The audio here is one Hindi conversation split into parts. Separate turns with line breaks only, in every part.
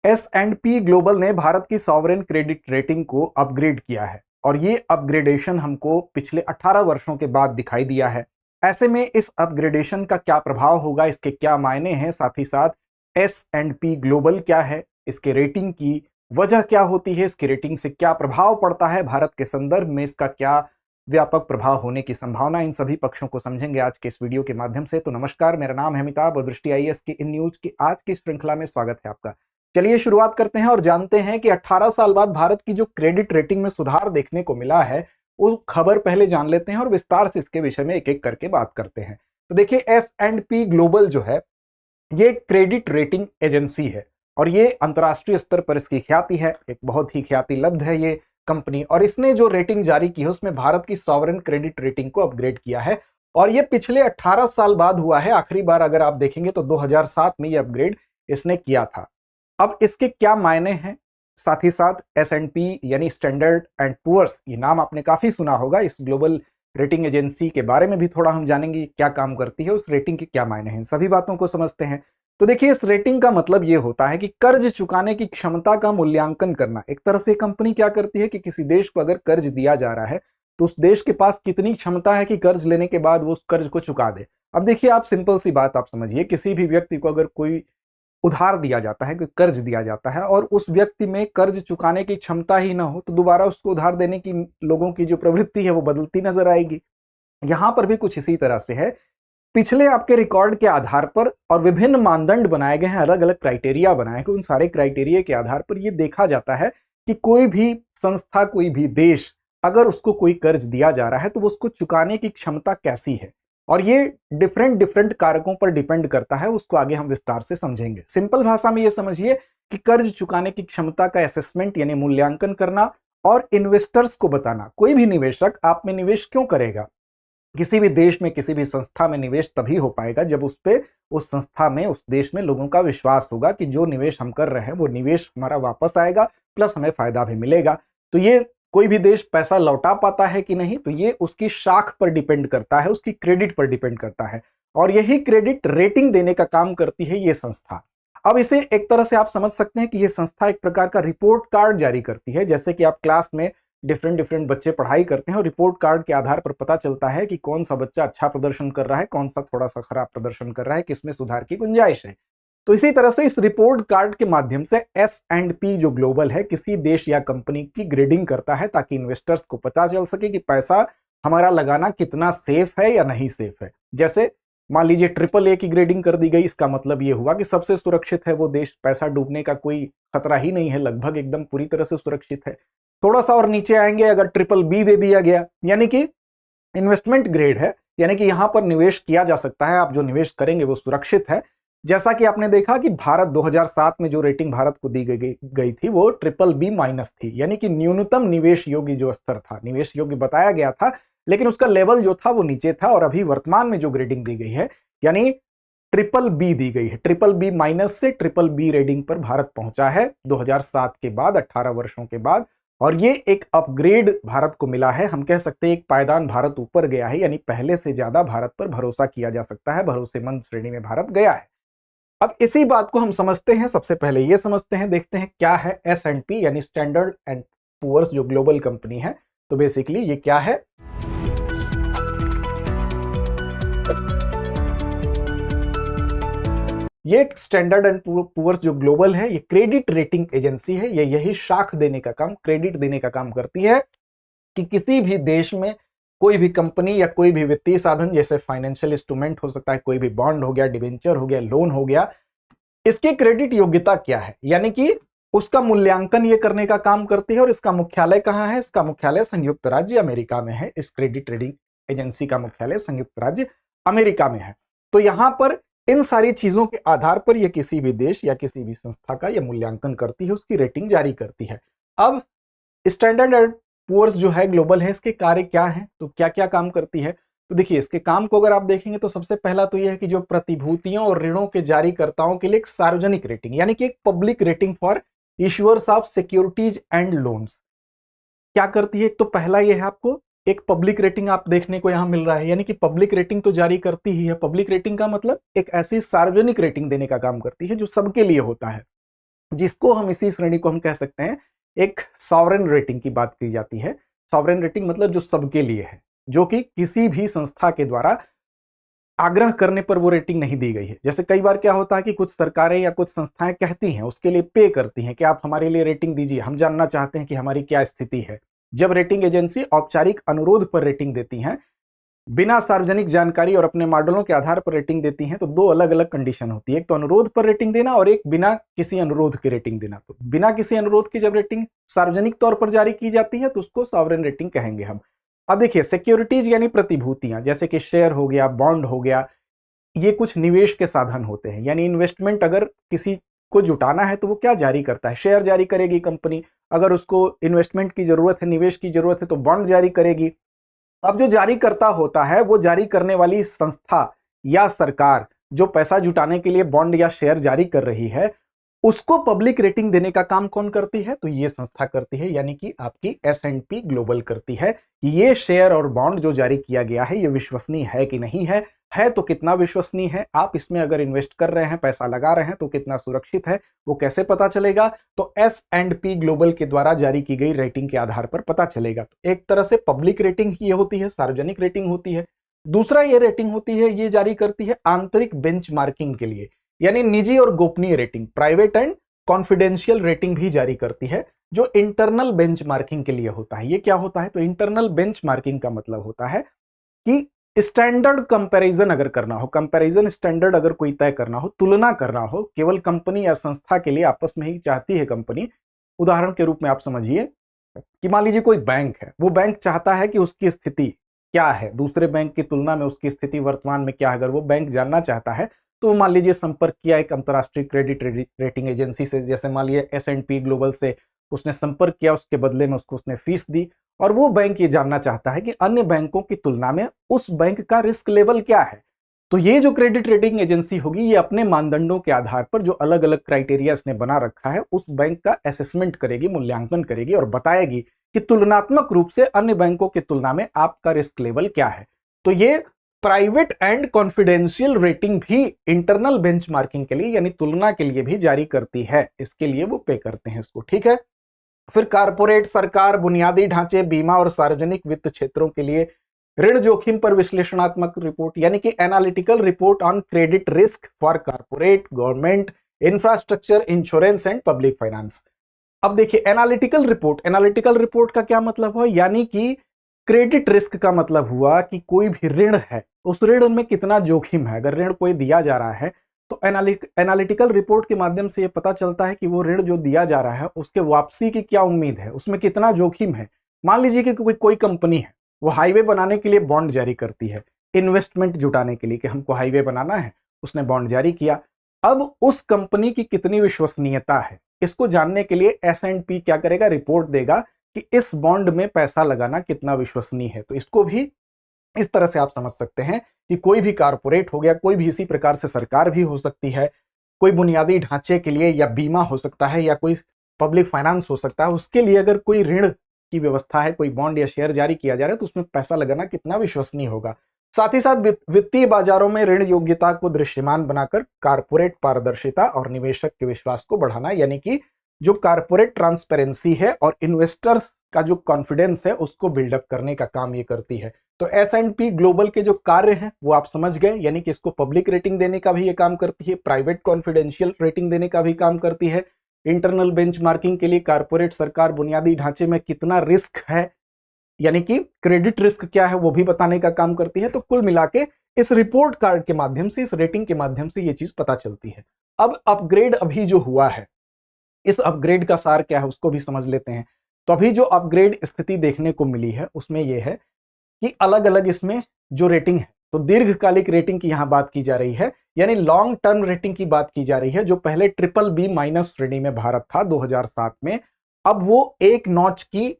S&P ग्लोबल ने भारत की सॉवरेन क्रेडिट रेटिंग को अपग्रेड किया है और ये अपग्रेडेशन हमको पिछले 18 वर्षों के बाद दिखाई दिया है। ऐसे में इस अपग्रेडेशन का क्या प्रभाव होगा, इसके क्या मायने हैं, साथ ही साथ S&P ग्लोबल क्या है, इसके रेटिंग की वजह क्या होती है, इसकी रेटिंग से क्या प्रभाव पड़ता है, भारत के संदर्भ में इसका क्या व्यापक प्रभाव होने की संभावना, इन सभी पक्षों को समझेंगे आज के इस वीडियो के माध्यम से। तो नमस्कार, मेरा नाम है अमिताभ और दृष्टि आईएएस की इन न्यूज की आज की श्रृंखला में स्वागत है आपका। चलिए शुरुआत करते हैं और जानते हैं कि 18 साल बाद भारत की जो क्रेडिट रेटिंग में सुधार देखने को मिला है उस खबर पहले जान लेते हैं और विस्तार से इसके विषय में एक एक करके बात करते हैं। तो देखिए, S&P ग्लोबल जो है ये क्रेडिट रेटिंग एजेंसी है और ये अंतर्राष्ट्रीय स्तर पर इसकी ख्याति है, एक बहुत ही ख्याति लब्ध है ये कंपनी, और इसने जो रेटिंग जारी की है उसमें भारत की सॉवरेन क्रेडिट रेटिंग को अपग्रेड किया है और ये पिछले 18 साल बाद हुआ है। आखिरी बार अगर आप देखेंगे तो 2007 में ये अपग्रेड इसने किया था। अब इसके क्या मायने हैं, साथ ही साथ S&P यानी स्टैंडर्ड एंड पुअर्स, ये नाम आपने काफी सुना होगा, इस ग्लोबल रेटिंग एजेंसी के बारे में भी थोड़ा हम जानेंगे क्या काम करती है, उस रेटिंग के क्या मायने हैं, सभी बातों को समझते हैं। तो देखिए, इस रेटिंग का मतलब ये होता है कि कर्ज चुकाने की क्षमता का मूल्यांकन करना। एक तरह से कंपनी क्या करती है कि किसी देश को अगर कर्ज दिया जा रहा है तो उस देश के पास कितनी क्षमता है कि कर्ज लेने के बाद वो उस कर्ज को चुका दे। अब देखिए, आप सिंपल सी बात आप समझिए, किसी भी व्यक्ति को अगर कोई उधार दिया जाता है, कोई कर्ज दिया जाता है और उस व्यक्ति में कर्ज चुकाने की क्षमता ही ना हो तो दोबारा उसको उधार देने की लोगों की जो प्रवृत्ति है वो बदलती नजर आएगी। यहां पर भी कुछ इसी तरह से है। पिछले आपके रिकॉर्ड के आधार पर और विभिन्न मानदंड बनाए गए हैं, अलग अलग क्राइटेरिया बनाए गए, उन सारे क्राइटेरिया के आधार पर यह देखा जाता है कि कोई भी संस्था, कोई भी देश अगर उसको कोई कर्ज दिया जा रहा है तो वो उसको चुकाने की क्षमता कैसी है, और ये डिफरेंट डिफरेंट कारकों पर डिपेंड करता है, उसको आगे हम विस्तार से समझेंगे। सिंपल भाषा में ये समझिए कि कर्ज चुकाने की क्षमता का असेसमेंट यानी मूल्यांकन करना और इन्वेस्टर्स को बताना, कोई भी निवेशक आप में निवेश क्यों करेगा, किसी भी देश में किसी भी संस्था में निवेश तभी हो पाएगा जब उस पे, उस संस्था में, उस देश में लोगों का विश्वास होगा कि जो निवेश हम कर रहे हैं वो निवेश हमारा वापस आएगा प्लस हमें फायदा भी मिलेगा। तो ये कोई भी देश पैसा लौटा पाता है कि नहीं, तो ये उसकी शाख पर डिपेंड करता है, उसकी क्रेडिट पर डिपेंड करता है, और यही क्रेडिट रेटिंग देने का काम करती है ये संस्था। अब इसे एक तरह से आप समझ सकते हैं कि ये संस्था एक प्रकार का रिपोर्ट कार्ड जारी करती है। जैसे कि आप क्लास में डिफरेंट डिफरेंट बच्चे पढ़ाई करते हैं और रिपोर्ट कार्ड के आधार पर पता चलता है कि कौन सा बच्चा अच्छा प्रदर्शन कर रहा है, कौन सा थोड़ा सा खराब प्रदर्शन कर रहा है, किसमें सुधार की गुंजाइश है। तो इसी तरह से इस रिपोर्ट कार्ड के माध्यम से S&P जो ग्लोबल है किसी देश या कंपनी की ग्रेडिंग करता है ताकि इन्वेस्टर्स को पता चल सके कि पैसा हमारा लगाना कितना सेफ है या नहीं सेफ है। जैसे मान लीजिए AAA की ग्रेडिंग कर दी गई, इसका मतलब ये हुआ कि सबसे सुरक्षित है वो देश, पैसा डूबने का कोई खतरा ही नहीं है, लगभग एकदम पूरी तरह से सुरक्षित है। थोड़ा सा और नीचे आएंगे, अगर BBB दे दिया गया यानी कि इन्वेस्टमेंट ग्रेड है, यानी कि यहां पर निवेश किया जा सकता है, आप जो निवेश करेंगे वो सुरक्षित है। जैसा कि आपने देखा कि भारत 2007 में जो रेटिंग भारत को दी गई थी वो BBB- थी, यानी कि न्यूनतम निवेश योग्य जो स्तर था, निवेश योग्य बताया गया था लेकिन उसका लेवल जो था वो नीचे था, और अभी वर्तमान में जो ग्रेडिंग दी गई है यानी BBB दी गई है, BBB- से BBB रेटिंग पर भारत पहुंचा है 2007 के बाद, 18 वर्षों के बाद, और ये एक अपग्रेड भारत को मिला है। हम कह सकते हैं एक पायदान भारत ऊपर गया है, यानी पहले से ज्यादा भारत पर भरोसा किया जा सकता है, भरोसेमंद श्रेणी में भारत गया है। अब इसी बात को हम समझते हैं, सबसे पहले ये समझते हैं, देखते हैं क्या है S&P यानी स्टैंडर्ड एंड पुअर्स जो ग्लोबल कंपनी है। तो बेसिकली ये क्या है, ये स्टैंडर्ड एंड पुअर्स जो ग्लोबल है ये क्रेडिट रेटिंग एजेंसी है। ये यही शाख देने का काम, क्रेडिट देने का काम करती है कि किसी भी देश में कोई भी कंपनी या कोई भी वित्तीय साधन, जैसे फाइनेंशियल इंस्ट्रूमेंट हो सकता है, कोई भी बॉन्ड हो गया, डिबेंचर हो गया, लोन हो गया, इसकी क्रेडिट योग्यता क्या है, यानी कि उसका मूल्यांकन ये करने का काम करती है। और इसका मुख्यालय कहां है, इसका मुख्यालय संयुक्त राज्य अमेरिका में है। इस क्रेडिट रेटिंग एजेंसी का मुख्यालय संयुक्त राज्य अमेरिका में है। तो यहां पर इन सारी चीजों के आधार पर यह किसी भी देश या किसी भी संस्था का यह मूल्यांकन करती है, उसकी रेटिंग जारी करती है। अब स्टैंडर्ड एंड पुअर्स जो है ग्लोबल है, इसके कार्य क्या हैं, तो क्या क्या काम करती है। तो देखिए, इसके काम को अगर आप देखेंगे तो सबसे पहला तो यह है कि जो प्रतिभूतियों और ऋणों के जारीकर्ताओं के लिए एक सार्वजनिक रेटिंग यानी कि एक public rating for issuers of securities and loans क्या करती है। तो पहला यह है, आपको एक पब्लिक रेटिंग आप देखने को यहां मिल रहा है, यानी कि पब्लिक रेटिंग तो जारी करती ही है। पब्लिक रेटिंग का मतलब एक ऐसी सार्वजनिक रेटिंग देने का काम करती है जो सबके लिए होता है। जिसको हम इसी श्रेणी को हम कह सकते हैं एक सॉवरेन रेटिंग की बात की जाती है। सॉवरेन रेटिंग मतलब जो सबके लिए है, जो कि किसी भी संस्था के द्वारा आग्रह करने पर वो रेटिंग नहीं दी गई है। जैसे कई बार क्या होता है कि कुछ सरकारें या कुछ संस्थाएं कहती हैं, उसके लिए पे करती हैं कि आप हमारे लिए रेटिंग दीजिए, हम जानना चाहते हैं कि हमारी क्या स्थिति है। जब रेटिंग एजेंसी औपचारिक अनुरोध पर रेटिंग देती हैं, बिना सार्वजनिक जानकारी और अपने मॉडलों के आधार पर रेटिंग देती हैं, तो दो अलग अलग कंडीशन होती है। एक तो अनुरोध पर रेटिंग देना और एक बिना किसी अनुरोध की रेटिंग देना। तो बिना किसी अनुरोध की जब रेटिंग सार्वजनिक तौर पर जारी की जाती है तो उसको सॉवरेन रेटिंग कहेंगे हम। अब देखिए, सिक्योरिटीज यानी प्रतिभूतियां, जैसे कि शेयर हो गया, बॉन्ड हो गया, ये कुछ निवेश के साधन होते हैं। यानी इन्वेस्टमेंट अगर किसी को जुटाना है तो वो क्या जारी करता है, शेयर जारी करेगी कंपनी। अगर उसको इन्वेस्टमेंट की जरूरत है, निवेश की जरूरत है, तो बॉन्ड जारी करेगी। अब जो जारी करता होता है, वो जारी करने वाली संस्था या सरकार जो पैसा जुटाने के लिए बॉन्ड या शेयर जारी कर रही है, उसको पब्लिक रेटिंग देने का काम कौन करती है? तो ये संस्था करती है, यानी कि आपकी S&P ग्लोबल करती है कि ये शेयर और बॉन्ड जो जारी किया गया है, ये विश्वसनीय है कि नहीं है तो कितना विश्वसनीय है, आप इसमें अगर इन्वेस्ट कर रहे हैं, पैसा लगा रहे हैं, तो कितना सुरक्षित है, वो कैसे पता चलेगा? तो S&P ग्लोबल के द्वारा जारी की गई रेटिंग के आधार पर पता चलेगा। तो एक तरह से पब्लिक रेटिंग ये होती है, सार्वजनिक रेटिंग होती है। दूसरा ये रेटिंग होती है, ये जारी करती है आंतरिक बेंचमार्किंग के लिए, यानी निजी और गोपनीय rating, private and confidential rating भी जारी करती है, जो इंटरनल बेंचमार्किंग के लिए होता है। ये क्या होता है? तो इंटरनल बेंचमार्किंग का मतलब होता है कि स्टैंडर्ड कंपैरिजन अगर करना हो, कंपैरिजन स्टैंडर्ड अगर कोई तय करना हो, तुलना करना हो, केवल कंपनी या संस्था के लिए आपस में ही चाहती है कंपनी। उदाहरण के रूप में आप समझिए कि मान लीजिए कोई बैंक है, वो बैंक चाहता है कि उसकी स्थिति क्या है, दूसरे बैंक की तुलना में उसकी स्थिति वर्तमान में क्या है, अगर वो बैंक जानना चाहता है तो मान लीजिए संपर्क किया एक अंतर्राष्ट्रीय क्रेडिट रेटिंग एजेंसी से, जैसे मान लीजिए S&P ग्लोबल से उसने संपर्क किया, उसके बदले में उसको उसने फीस दी, और वो बैंक ये जानना चाहता है कि अन्य बैंकों की तुलना में उस बैंक का रिस्क लेवल क्या है। तो ये जो क्रेडिट रेटिंग एजेंसी होगी, ये अपने मानदंडों के आधार पर जो अलग अलग क्राइटेरिया इसने बना रखा है, उस बैंक का असेसमेंट करेगी, मूल्यांकन करेगी और बताएगी कि तुलनात्मक रूप से अन्य बैंकों की तुलना में आपका रिस्क लेवल क्या है। तो ये प्राइवेट एंड कॉन्फिडेंशियल रेटिंग भी इंटरनल बेंचमार्किंग के लिए, यानी तुलना के लिए भी जारी करती है। इसके लिए वो पे करते हैं इसको, ठीक है। फिर कारपोरेट, सरकार, बुनियादी ढांचे, बीमा और सार्वजनिक वित्त क्षेत्रों के लिए ऋण जोखिम पर विश्लेषणात्मक रिपोर्ट, यानी कि analytical report on credit risk for corporate, government, infrastructure, insurance and public finance. अब देखिए, एनालिटिकल रिपोर्ट का क्या मतलब हुआ? यानी कि क्रेडिट रिस्क का मतलब हुआ कि कोई भी ऋण है, उस ऋण में कितना जोखिम है। अगर ऋण कोई दिया जा रहा है तो एनालिटिकल रिपोर्ट के माध्यम से यह पता चलता है कि वो ऋण जो दिया जा रहा है उसके वापसी की क्या उम्मीद है, उसमें कितना जोखिम है। मान लीजिए कि कोई कंपनी है, वो हाईवे बनाने के लिए बॉन्ड जारी करती है, इन्वेस्टमेंट जुटाने के लिए कि हमको हाईवे बनाना है, उसने बॉन्ड जारी किया। अब उस कंपनी की कितनी विश्वसनीयता है, इसको जानने के लिए S&P क्या करेगा? रिपोर्ट देगा कि इस बॉन्ड में पैसा लगाना कितना विश्वसनीय है। तो इसको भी इस तरह से आप समझ सकते हैं कि कोई भी कारपोरेट हो गया, कोई भी इसी प्रकार से सरकार भी हो सकती है, कोई बुनियादी ढांचे के लिए या बीमा हो सकता है या कोई पब्लिक फाइनेंस हो सकता है, उसके लिए अगर कोई ऋण की व्यवस्था है, कोई बॉन्ड या शेयर जारी किया जा रहा है, तो उसमें पैसा लगाना कितना विश्वसनीय होगा। साथ ही साथ वित्तीय बाजारों में ऋण योग्यता को दृश्यमान बनाकर कारपोरेट पारदर्शिता और निवेशक के विश्वास को बढ़ाना, यानी कि जो कारपोरेट ट्रांसपेरेंसी है और इन्वेस्टर्स का जो कॉन्फिडेंस है, उसको बिल्डअप करने का काम ये करती है। तो S&P ग्लोबल के जो कार्य हैं वो आप समझ गए, यानी कि इसको पब्लिक रेटिंग देने का भी ये काम करती है, प्राइवेट कॉन्फिडेंशियल रेटिंग देने का भी काम करती है, इंटरनल बेंचमार्किंग के लिए कारपोरेट, सरकार, बुनियादी ढांचे में कितना रिस्क है, यानी कि क्रेडिट रिस्क क्या है, वो भी बताने का काम करती है। तो कुल मिला के इस रिपोर्ट कार्ड के माध्यम से, इस रेटिंग के माध्यम से ये चीज पता चलती है। अब अपग्रेड अभी जो हुआ है, इस अपग्रेड का सार क्या है उसको भी समझ लेते हैं। तो अभी जो अपग्रेड स्थिति देखने को मिली है उसमें यह है कि अलग अलग इसमें जो रेटिंग है, तो दीर्घकालिक रेटिंग की यहां बात की जा रही है, यानी लॉन्ग टर्म रेटिंग की बात की जा रही है। जो पहले BBB- श्रेणी में भारत था 2007 में, अब वो एक नॉच की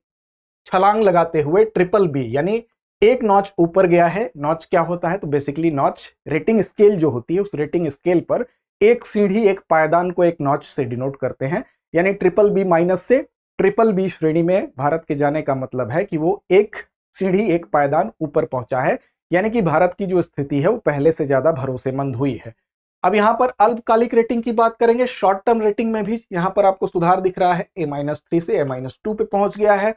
छलांग लगाते हुए BBB यानी एक नॉच ऊपर गया है। नॉच क्या होता है? तो बेसिकली नॉच रेटिंग स्केल जो होती है, उस रेटिंग स्केल पर एक सीढ़ी, एक पायदान को एक नॉच से डिनोट करते हैं। यानी BBB- से BBB श्रेणी में भारत के जाने का मतलब है कि वो एक सीढ़ी, एक पायदान ऊपर पहुंचा है, यानी कि भारत की जो स्थिति है वो पहले से ज्यादा भरोसेमंद हुई है। अब यहाँ पर अल्पकालिक रेटिंग की बात करेंगे, शॉर्ट टर्म रेटिंग में भी यहाँ पर आपको सुधार दिख रहा है, A-3 से A-2 पे पहुंच गया है।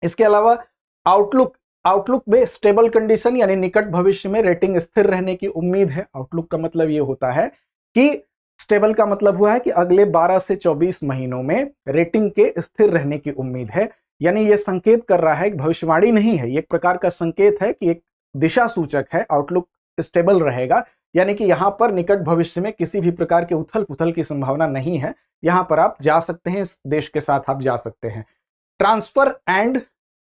इसके अलावा आउटलुक में स्टेबल कंडीशन यानी निकट भविष्य में रेटिंग स्थिर रहने की उम्मीद है। आउटलुक का मतलब ये होता है कि स्टेबल का मतलब हुआ है कि अगले 12 से 24 महीनों में रेटिंग के स्थिर रहने की उम्मीद है, यानी ये संकेत कर रहा है कि भविष्यवाणी नहीं है, ये एक प्रकार का संकेत है कि एक दिशा सूचक है। आउटलुक स्टेबल रहेगा, यानी कि यहां पर निकट भविष्य में किसी भी प्रकार के उथल पुथल की संभावना नहीं है। यहां पर आप जा सकते हैं, इस देश के साथ आप जा सकते हैं। ट्रांसफर एंड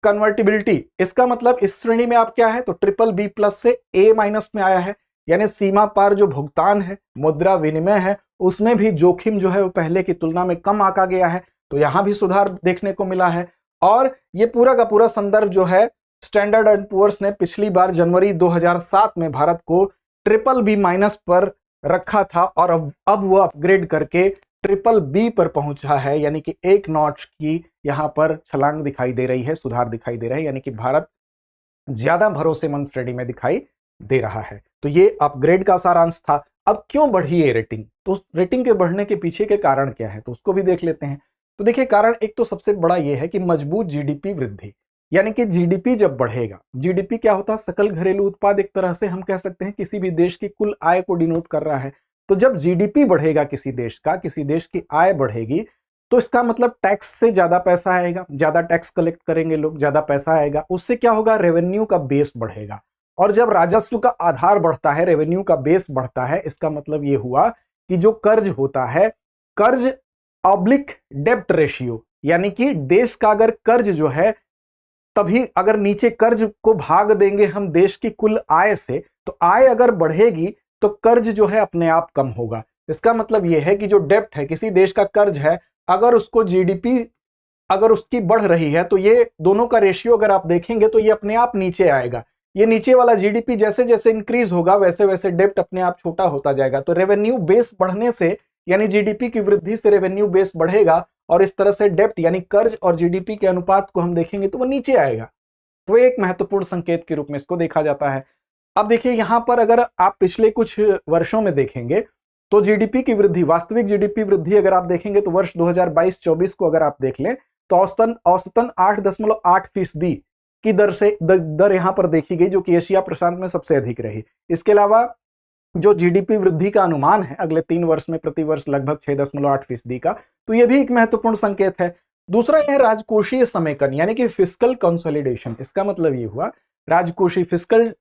कन्वर्टिबिलिटी, इसका मतलब इस श्रेणी में आप क्या है तो BBB+ से A- में आया है, यानी सीमा पार जो भुगतान है, मुद्रा विनिमय है, उसमें भी जोखिम जो है वो पहले की तुलना में कम आंका गया है, तो यहां भी सुधार देखने को मिला है। और ये पूरा का पूरा संदर्भ जो है स्टैंडर्ड एंड पुअर्स ने पिछली बार जनवरी 2007 में भारत को BBB- पर रखा था और अब वो अपग्रेड करके BBB पर पहुंचा है, यानी कि एक नॉच की यहां पर छलांग दिखाई दे रही है, सुधार दिखाई दे रहा है, यानी कि भारत ज्यादा भरोसेमंद श्रेणी में दिखाई दे रहा है। तो ये अपग्रेड का सारांश था। अब क्यों बढ़ी ये रेटिंग, तो उस रेटिंग के बढ़ने के पीछे के कारण क्या है तो उसको भी देख लेते हैं। तो देखिए, कारण एक तो सबसे बड़ा ये है कि मजबूत जीडीपी वृद्धि, यानी कि जीडीपी जब बढ़ेगा, जीडीपी क्या होता है, सकल घरेलू उत्पाद, एक तरह से हम कह सकते हैं किसी भी देश की कुल आय को डिनोट कर रहा है। तो जब जीडीपी बढ़ेगा किसी देश का, किसी देश की आय बढ़ेगी, तो इसका मतलब टैक्स से ज्यादा पैसा आएगा, ज्यादा टैक्स कलेक्ट करेंगे लोग, ज्यादा पैसा आएगा, उससे क्या होगा, रेवेन्यू का बेस बढ़ेगा। और जब राजस्व का आधार बढ़ता है, रेवेन्यू का बेस बढ़ता है, इसका मतलब ये हुआ कि जो कर्ज होता है, कर्ज ऑब्लिक डेब्ट रेशियो, यानी कि देश का अगर कर्ज जो है, तभी अगर नीचे कर्ज को भाग देंगे हम देश की कुल आय से, तो आय अगर बढ़ेगी तो कर्ज जो है अपने आप कम होगा। इसका मतलब यह है कि जो डेब्ट है, किसी देश का कर्ज है, अगर उसको जीडीपी अगर उसकी बढ़ रही है, तो ये दोनों का रेशियो अगर आप देखेंगे तो ये अपने आप नीचे आएगा। ये नीचे वाला जीडीपी जैसे जैसे इंक्रीज होगा, वैसे वैसे डेब्ट अपने आप छोटा होता जाएगा। तो रेवेन्यू बेस बढ़ने से, यानी जीडीपी की वृद्धि से रेवेन्यू बेस बढ़ेगा, और इस तरह से डेब्ट यानी कर्ज और जीडीपी के अनुपात को हम देखेंगे तो वो नीचे आएगा। तो एक महत्वपूर्ण संकेत के रूप में इसको देखा जाता है। अब देखिए, यहां पर अगर आप पिछले कुछ वर्षों में देखेंगे तो जीडीपी की वृद्धि, वास्तविक जीडीपी वृद्धि अगर आप देखेंगे तो वर्ष 2022-24 को अगर आप देख लें तो औसतन 8.8% की दर यहां पर देखी गई, जो कि एशिया प्रशांत में सबसे अधिक रही। इसके अलावा जो जीडीपी वृद्धि का अनुमान है अगले 3 वर्ष में प्रति वर्ष लगभग 6.8% का, तो यह भी एक महत्वपूर्ण संकेत है। दूसरा यह राजकोषीय समेकन, यानी कि फिस्कल कंसोलिडेशन। इसका मतलब यह हुआ राजकोषीय, फिस्कल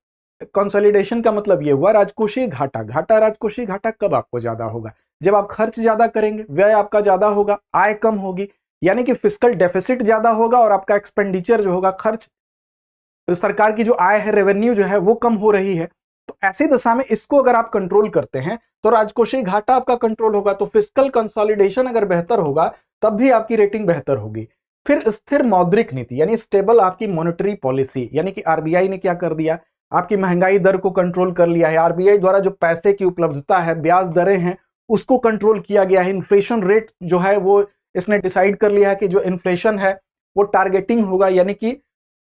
कंसोलिडेशन का मतलब यह हुआ राजकोषीय घाटा। राजकोषीय घाटा कब आपको ज्यादा होगा, जब आप खर्च ज्यादा करेंगे, व्यय आपका ज्यादा होगा, आय कम होगी, यानी कि फिस्कल डेफिसिट ज्यादा होगा और आपका एक्सपेंडिचर जो होगा, खर्च, तो सरकार की जो आय है, रेवेन्यू जो है वो कम हो रही है। तो ऐसी दशा में इसको अगर आप कंट्रोल करते हैं तो राजकोषीय घाटा आपका कंट्रोल होगा। तो फिस्कल कंसोलिडेशन अगर बेहतर होगा तब भी आपकी रेटिंग बेहतर होगी। फिर स्थिर मौद्रिक नीति, यानी स्टेबल आपकी मॉनेटरी पॉलिसी, यानी कि आरबीआई ने क्या कर दिया, आपकी महंगाई दर को कंट्रोल कर लिया है। आरबीआई द्वारा जो पैसे की उपलब्धता है, ब्याज दरें हैं, उसको कंट्रोल किया गया है। इन्फ्लेशन रेट जो है वो इसने डिसाइड कर लिया है कि जो इन्फ्लेशन है वो टारगेटिंग होगा, यानी कि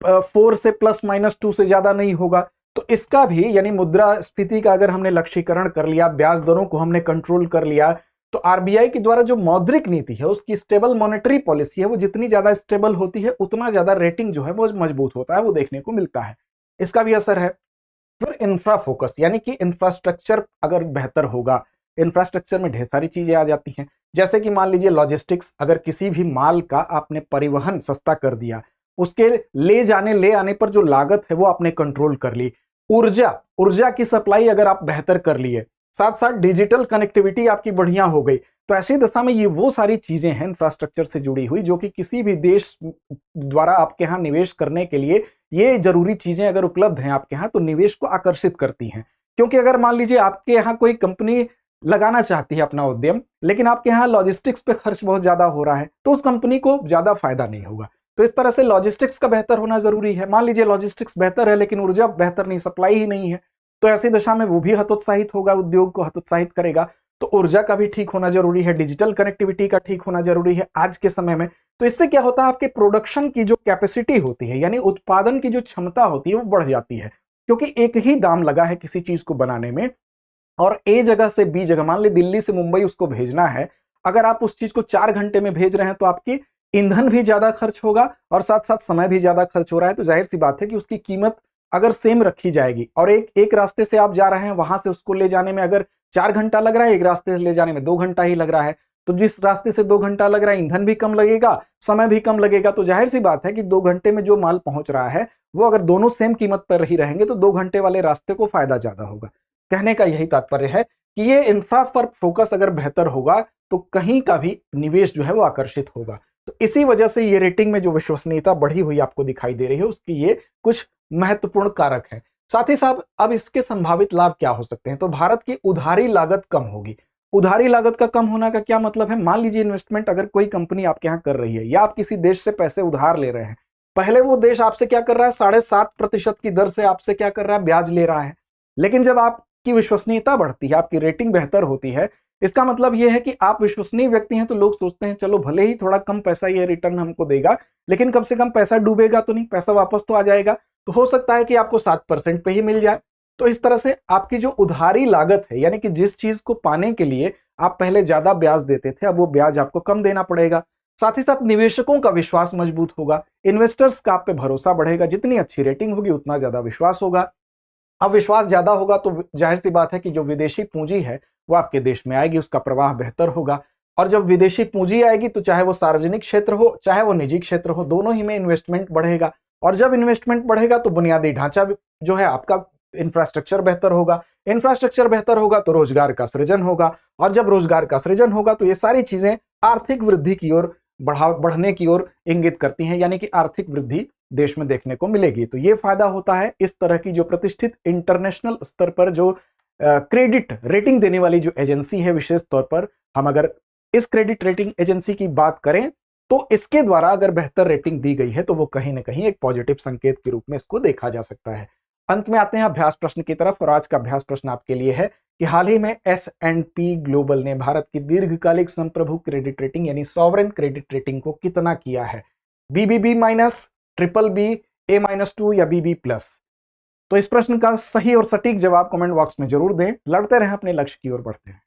4 से +-2 से ज्यादा नहीं होगा। तो इसका भी, यानी मुद्रास्फीति का अगर हमने लक्ष्यीकरण कर लिया, ब्याज दरों को हमने कंट्रोल कर लिया, तो आरबीआई के द्वारा जो मौद्रिक नीति है, उसकी स्टेबल मॉनेटरी पॉलिसी है, वो जितनी ज्यादा स्टेबल होती है उतना ज्यादा रेटिंग जो है वो मजबूत होता है, वो देखने को मिलता है। इसका भी असर है। फिर इंफ्रा फोकस, यानी कि इंफ्रास्ट्रक्चर अगर बेहतर होगा, इंफ्रास्ट्रक्चर में ढेर सारी चीजें आ जाती हैं, जैसे कि मान लीजिए लॉजिस्टिक्स, अगर किसी भी माल का आपने परिवहन सस्ता कर दिया, उसके ले आने पर जो लागत है वो आपने कंट्रोल कर ली। ऊर्जा की सप्लाई अगर आप बेहतर कर लिए, साथ साथ डिजिटल कनेक्टिविटी आपकी बढ़िया हो गई, तो ऐसी दशा में ये वो सारी चीजें हैं इंफ्रास्ट्रक्चर से जुड़ी हुई, जो कि किसी भी देश द्वारा आपके यहाँ निवेश करने के लिए ये जरूरी चीजें अगर उपलब्ध हैं आपके यहाँ, तो निवेश को आकर्षित करती हैं। क्योंकि अगर मान लीजिए आपके यहाँ कोई कंपनी लगाना चाहती है अपना उद्यम, लेकिन आपके यहाँ लॉजिस्टिक्स पे खर्च बहुत ज्यादा हो रहा है, तो उस कंपनी को ज्यादा फायदा नहीं होगा। तो इस तरह से लॉजिस्टिक्स का बेहतर होना जरूरी है। मान लीजिए लॉजिस्टिक्स बेहतर है लेकिन ऊर्जा बेहतर नहीं, सप्लाई ही नहीं है, तो ऐसी दशा में वो भी हतोत्साहित होगा, उद्योग को हतोत्साहित करेगा। तो ऊर्जा का भी ठीक होना जरूरी है, डिजिटल कनेक्टिविटी का ठीक होना जरूरी है आज के समय में। तो इससे क्या होता है, आपके प्रोडक्शन की जो कैपेसिटी होती है, यानी उत्पादन की जो क्षमता होती है, वो बढ़ जाती है। क्योंकि एक ही दाम लगा है किसी चीज को बनाने में, और ए जगह से बी जगह, मान ली दिल्ली से मुंबई उसको भेजना है, अगर आप उस चीज को 4 घंटे में भेज रहे हैं तो आपकी ईंधन भी ज्यादा खर्च होगा और साथ साथ समय भी ज्यादा खर्च हो रहा है। तो जाहिर सी बात है कि उसकी कीमत अगर सेम रखी जाएगी और एक रास्ते से आप जा रहे हैं, वहां से उसको ले जाने में अगर 4 घंटा लग रहा है, एक रास्ते से ले जाने में 2 घंटा ही लग रहा है, तो जिस रास्ते से 2 घंटा लग रहा है ईंधन भी कम लगेगा, समय भी कम लगेगा। तो जाहिर सी बात है कि 2 घंटे में जो माल पहुंच रहा है वो अगर दोनों सेम कीमत पर ही रहेंगे तो 2 घंटे वाले रास्ते को फायदा ज्यादा होगा। कहने का यही तात्पर्य है कि ये इंफ्रा पर फोकस अगर बेहतर होगा तो कहीं का भी निवेश जो है वो आकर्षित होगा। तो इसी वजह से ये रेटिंग में जो विश्वसनीयता बढ़ी हुई आपको दिखाई दे रही है, उसकी ये कुछ महत्वपूर्ण कारक है। साथ ही साथ अब इसके संभावित लाभ क्या हो सकते हैं, तो भारत की उधारी लागत कम होगी। उधारी लागत का कम होना का क्या मतलब है, मान लीजिए इन्वेस्टमेंट अगर कोई कंपनी आपके यहाँ कर रही है या आप किसी देश से पैसे उधार ले रहे हैं, पहले वो देश आपसे क्या कर रहा है, 7.5% की दर से आपसे क्या कर रहा है, ब्याज ले रहा है। लेकिन जब आपकी विश्वसनीयता बढ़ती है, आपकी रेटिंग बेहतर होती है, इसका मतलब यह है कि आप विश्वसनीय व्यक्ति हैं, तो लोग सोचते हैं चलो भले ही थोड़ा कम पैसा ये रिटर्न हमको देगा, लेकिन कम से कम पैसा डूबेगा तो नहीं, पैसा वापस तो आ जाएगा। तो हो सकता है कि आपको 7% पे ही मिल जाए। तो इस तरह से आपकी जो उधारी लागत है, यानी कि जिस चीज को पाने के लिए आप पहले ज्यादा ब्याज देते थे, अब वो ब्याज आपको कम देना पड़ेगा। साथ ही साथ निवेशकों का विश्वास मजबूत होगा, इन्वेस्टर्स का आप पे भरोसा बढ़ेगा। जितनी अच्छी रेटिंग होगी उतना ज्यादा विश्वास होगा। अब विश्वास ज्यादा होगा तो जाहिर सी बात है कि जो विदेशी पूंजी है वो आपके देश में आएगी, उसका प्रवाह बेहतर होगा। और जब विदेशी पूंजी आएगी तो चाहे वो सार्वजनिक क्षेत्र हो चाहे वो निजी क्षेत्र हो, दोनों ही में इन्वेस्टमेंट बढ़ेगा। और जब इन्वेस्टमेंट बढ़ेगा तो बुनियादी ढांचा जो है आपका इंफ्रास्ट्रक्चर बेहतर होगा, इंफ्रास्ट्रक्चर बेहतर होगा तो रोजगार का सृजन होगा, और जब रोजगार का सृजन होगा तो ये सारी चीजें आर्थिक वृद्धि की ओर बढ़ने की ओर इंगित करती हैं, यानी कि आर्थिक वृद्धि देश में देखने को मिलेगी। तो ये फायदा होता है इस तरह की जो प्रतिष्ठित इंटरनेशनल स्तर पर जो क्रेडिट रेटिंग देने वाली जो एजेंसी है, विशेष तौर पर हम अगर इस क्रेडिट रेटिंग एजेंसी की बात करें तो इसके द्वारा अगर बेहतर रेटिंग दी गई है तो वो कहीं ना कहीं एक पॉजिटिव संकेत के रूप में इसको देखा जा सकता है। अंत में आते हैं अभ्यास प्रश्न की तरफ, और आज का अभ्यास प्रश्न आपके लिए है कि हाल ही में S&P ग्लोबल ने भारत की दीर्घकालिक संप्रभु क्रेडिट रेटिंग यानी सॉवरेन क्रेडिट रेटिंग को कितना किया है, BBB माइनस, BBB, A-2 या BB+। तो इस प्रश्न का सही और सटीक जवाब कमेंट बॉक्स में जरूर दें। लड़ते रहें, अपने लक्ष्य की ओर बढ़ते हैं।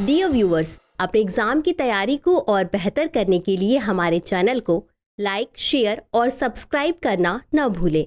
डियर व्यूअर्स, अपने एग्जाम की तैयारी को और बेहतर करने के लिए हमारे चैनल को लाइक, शेयर और सब्सक्राइब करना न भूलें।